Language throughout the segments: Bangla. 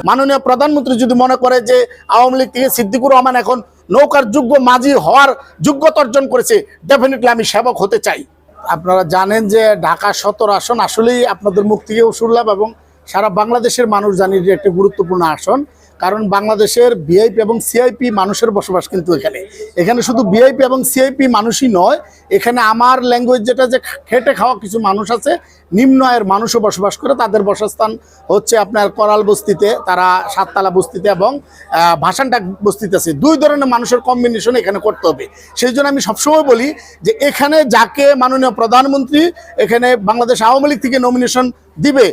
মাননীয় প্রধানমন্ত্রী যদি মনে করে যে আওয়ামী লীগ থেকে সিদ্দিকুর রহমান এখন নৌকার যোগ্য মাঝি হওয়ার যোগ্যতা অর্জন করেছে, ডেফিনেটলি আমি সেবক হতে চাই। আপনারা জানেন যে ঢাকা 17 আসন আসলেই আপনাদের মুখ থেকেও শুনলাম এবং সারা বাংলাদেশের মানুষ জানি যে একটি গুরুত্বপূর্ণ আসন। কারণ বাংলাদেশের ভিআইপি এবং সিআইপি মানুষের বসবাস কিন্তু এখানে শুধু ভিআইপি এবং সিআইপি মানুষই নয়, এখানে আমার ল্যাঙ্গুয়েজ যেটা যে খেটে খাওয়া কিছু মানুষ আছে, নিম্ন আয়ের মানুষও বসবাস করে। তাদের বসস্থান হচ্ছে আপনার করাল বস্তিতে, তারা সাততলা বস্তিতে এবং ভাসানটাক বস্তিতে আছে। দুই ধরনের মানুষের কম্বিনেশন এখানে করতে হবে। সেই জন্য আমি সবসময় বলি যে এখানে যাকে মাননীয় প্রধানমন্ত্রী এখানে বাংলাদেশ আওয়ামী লীগ থেকে নমিনেশন দিবে,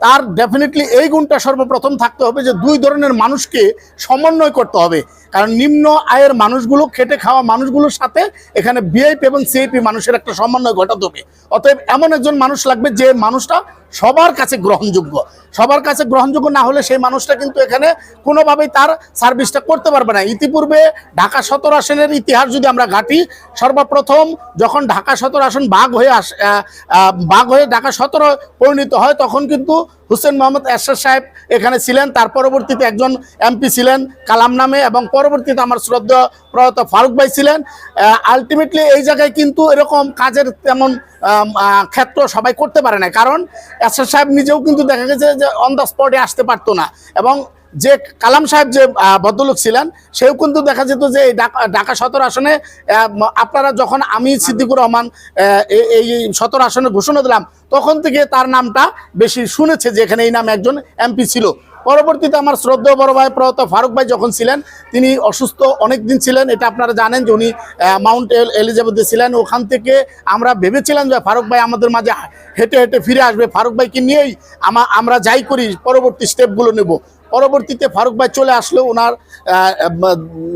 তার ডেফিনেটলি এই গুণটা সর্বপ্রথম থাকতে হবে যে দুই ধরনের মানুষকে সমন্বয় করতে হবে। কারণ নিম্ন আয়ের মানুষগুলো, খেটে খাওয়া মানুষগুলোর সাথে এখানে ভিআইপি এবং সিআইপি মানুষের একটা সমন্বয় ঘটাতে হবে। অতএব এমন একজন মানুষ লাগবে যে মানুষটা সবার কাছে গ্রহণযোগ্য। সবার কাছে গ্রহণযোগ্য না হলে সেই মানুষটা কিন্তু এখানে কোনোভাবেই তার সার্ভিসটা করতে পারবে না। ইতিপূর্বে ঢাকা 17 আসনের ইতিহাস যদি আমরা ঘাঁটি, সর্বপ্রথম যখন ঢাকা 17 আসন ভাগ হয়ে ঢাকা 17 পরিণত হয়, তখন কিন্তু হুসেন মোহাম্মদ এরশাদ সাহেব এখানে ছিলেন। তার পরবর্তীতে একজন এমপি ছিলেন কালাম নামে, এবং পরবর্তীতে আমার শ্রদ্ধেয় প্রয়াত ফারুক ভাই ছিলেন। আলটিমেটলি এই জায়গায় কিন্তু এরকম কাজের তেমন ক্ষেত্র সবাই করতে পারে না, কারণ এরশাদ সাহেব নিজেও কিন্তু দেখা গেছে যে অন দ্য স্পটে আসতে পারতো না, এবং যে কালাম সাহেব যে ভদ্রলোক ছিলেন সেও কিন্তু দেখা যেত যে এই ঢাকা 17 আসনে আপনারা যখন আমি সিদ্দিকুর রহমান এই 17 আসনে ঘোষণা দিলাম, তখন থেকে তার নামটা বেশি শুনেছে যে এখানে এই নামে একজন এমপি ছিল। পরবর্তীতে আমার শ্রদ্ধেয় বড় ভাই প্রয়াত ফারুক ভাই যখন ছিলেন, তিনি অসুস্থ অনেক দিন ছিলেন, এটা আপনারা জানেন যে উনি মাউন্ট এলিজাবেথে ছিলেন। ওখান থেকে আমরা ভেবেছিলাম যে ফারুক ভাই আমাদের মাঝে হেঁটে হেঁটে ফিরে আসবে, ফারুক ভাইকে নিয়েই আমরা যাই করি পরবর্তী স্টেপগুলো নেব। পরবর্তীতে ফারুক ভাই চলে আসলো, ওনার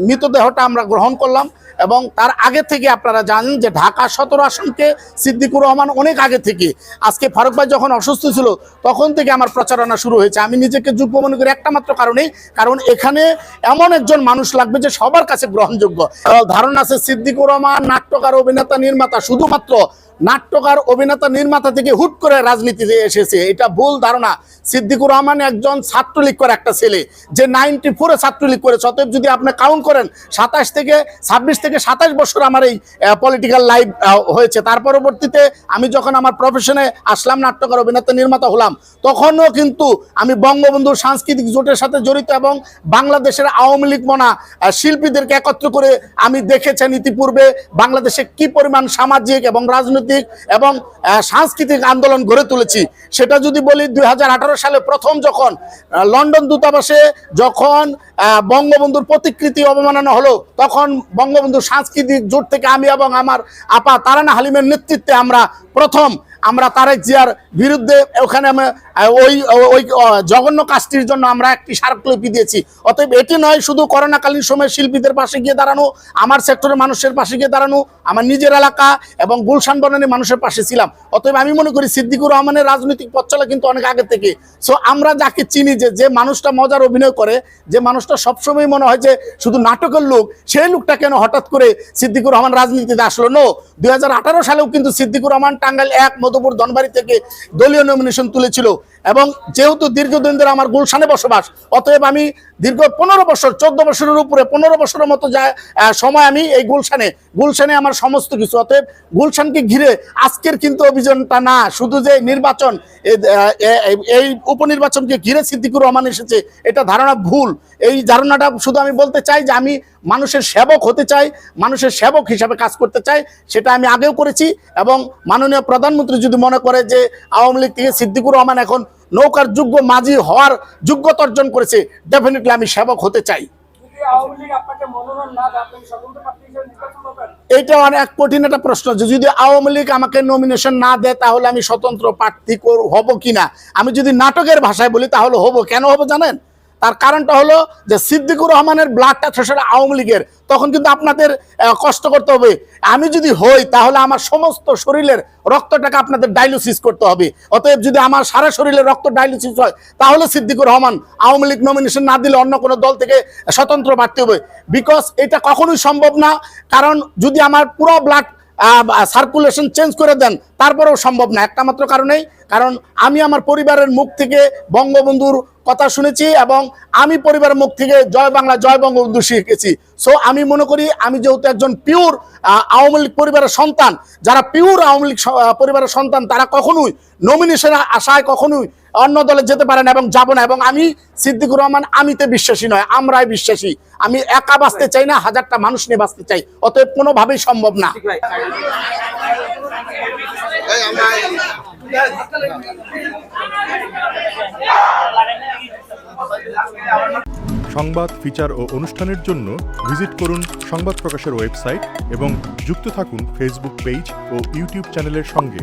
মৃতদেহটা আমরা গ্রহণ করলাম। এবং তার আগে থেকে আপনারা জানেন যে ঢাকা 17 আসনকে সিদ্দিকুর রহমান অনেক আগে থেকে, আজকে ফারুক ভাই যখন অসুস্থ ছিল তখন থেকে আমার প্রচারণা শুরু হয়েছে। আমি নিজেকে যোগ্য মনে করি একটা মাত্র কারণেই, কারণ এখানে এমন একজন মানুষ লাগবে যে সবার কাছে গ্রহণযোগ্য। ধারণা আছে সিদ্দিকুর রহমান নাট্যকার, অভিনেতা, নির্মাতা, শুধুমাত্র নাট্যকার, অভিনেতা, নির্মাতা থেকে হুট করে রাজনীতিতে এসেছে, এটা ভুল ধারণা। সিদ্দিকুর রহমান একজন ছাত্রলীগ করে একটা ছেলে, যে 94-এ ছাত্রলীগ করেছে। অতএব যদি আপনি কাউন্ট করেন 26 থেকে 27 বছর আমার এই পলিটিক্যাল লাইফ হয়েছে। তার পরবর্তীতে আমি যখন আমার প্রফেশনে আসলাম, নাট্যকার, অভিনেতা, নির্মাতা হলাম, তখনও কিন্তু আমি বঙ্গবন্ধুর সাংস্কৃতিক জোটের সাথে জড়িত এবং বাংলাদেশের আওয়ামী লীগ মনা শিল্পীদেরকে একত্র করে আমি দেখেছেন ইতিপূর্বে বাংলাদেশে কি পরিমাণ সামাজিক এবং রাজনৈতিক এবং সাংস্কৃতিক আন্দোলন গড়ে তুলেছি। সেটা যদি বলি 2018 সালে প্রথম যখন লন্ডন দূতাবাসে যখন বঙ্গবন্ধুর প্রতিকৃতি অবমাননা হলো, তখন বঙ্গবন্ধু সাংস্কৃতিক জোট থেকে আমি এবং আমার আপা তারানা হালিমের নেতৃত্বে আমরা তারেক জিয়ার বিরুদ্ধে ওখানে ওই জঘন্য কাজটির জন্য আমরা একটি স্মারকলিপি দিয়েছি। অতএব এটি নয় শুধু করোনাকালীন সময় শিল্পীদের পাশে গিয়ে দাঁড়ানো, আমার সেক্টরের মানুষের পাশে গিয়ে দাঁড়ানো, আমার নিজের এলাকা এবং গুলশান বনানী মানুষের পাশে ছিলাম। অতএব আমি মনে করি সিদ্দিকুর রহমানের রাজনৈতিক পথ চলা কিন্তু অনেক আগে থেকে। সো আমরা যাকে চিনি, যে মানুষটা মজার অভিনয় করে, যে মানুষটা সবসময় মনে হয় যে শুধু নাটকের লোক, সেই লোকটা কেন হঠাৎ করে সিদ্দিকুর রহমান রাজনীতিতে আসলো? নো, 2018 সালেও কিন্তু সিদ্দিকুর রহমান টাঙ্গাইল 1 মধুপুর ধনবাড়ি থেকে দলীয় নমিনেশন তুলেছিল। এবং যেহেতু দীর্ঘদিন ধরে আমার গুলশানে বসবাস, অতএব আমি দীর্ঘ 15 বছর, 14 বছরের উপরে 15 বছরের মতো সময় আমি এই গুলশানে আমার সমস্ত কিছু। অতএব গুলশানকে ঘিরে আজকের কিন্তু অভিযানটা না, শুধু যে নির্বাচন, এই উপনির্বাচনকে ঘিরে সিদ্দিকুর রহমান এসেছে, এটা ধারণা ভুল। এই ধারণাটা শুধু আমি বলতে চাই যে আমি মানুষের সেবক হতে চাই, মানুষের সেবক হিসাবে কাজ করতে চাই। সেটা আমি আগেও করেছি। এবং মাননীয় প্রধানমন্ত্রী যদি মনে করে যে আওয়ামী লীগ থেকে সিদ্দিকুর রহমান এখন নৌকার যোগ্য মাঝি হওয়ার যোগ্যতা অর্জন করেছে, ডেফিনেটলি আমি সেবক হতে চাই। এটা অনেক কঠিন একটা প্রশ্ন, যে যদি আওয়ামী লীগ আমাকে নমিনেশন না দেয় তাহলে আমি স্বতন্ত্র প্রার্থী হব কিনা। আমি যদি নাটকের ভাষায় বলি তাহলে হব। কেন হব জানেন? তার কারণটা হলো যে সিদ্দিকুর রহমানের ব্লাডটা সেটা আওয়ামী লীগের, তখন কিন্তু আপনাদের কষ্ট করতে হবে। আমি যদি হই তাহলে আমার সমস্ত শরীরের রক্তটাকে আপনাদের ডায়ালিসিস করতে হবে। অতএব যদি আমার সারা শরীরের রক্ত ডায়ালিসিস হয় তাহলে সিদ্দিকুর রহমান আওয়ামী লীগ নমিনেশন না দিলে অন্য কোনো দল থেকে স্বতন্ত্র বাড়তে হবে। বিকজ এটা কখনোই সম্ভব না, কারণ যদি আমার পুরো ব্লাড সার্কুলেশন চেঞ্জ করে দেন তারপরেও সম্ভব না, একটা মাত্র কারণেই, কারণ আমি আমার পরিবারের মুখ থেকে বঙ্গবন্ধুর কথা শুনেছি এবং আমি পরিবারের মুখ থেকে জয় বাংলা জয় বঙ্গবন্ধু শিখেছি। সো আমি মনে করি আমি যেহেতু একজন পিওর আওয়ামী লীগ পরিবারের সন্তান, যারা পিওর আওয়ামী লীগ পরিবারের সন্তান তারা কখনোই নমিনেশন আশায় কখনোই অন্য দলে যেতে পারে না এবং যাব না। এবং আমি সিদ্দিকুর রহমান আমিতে বিশ্বাসী নয়, আমরাই বিশ্বাসী। আমি একা বাঁচতে চাই না, হাজারটা মানুষ নিয়ে বাঁচতে চাই, অতএব কোনোভাবেই সম্ভব না। সংবাদ, ফিচার ও অনুষ্ঠানের জন্য ভিজিট করুন সংবাদ প্রকাশের ওয়েবসাইট এবং যুক্ত থাকুন ফেসবুক পেজ ও ইউটিউব চ্যানেলের সঙ্গে।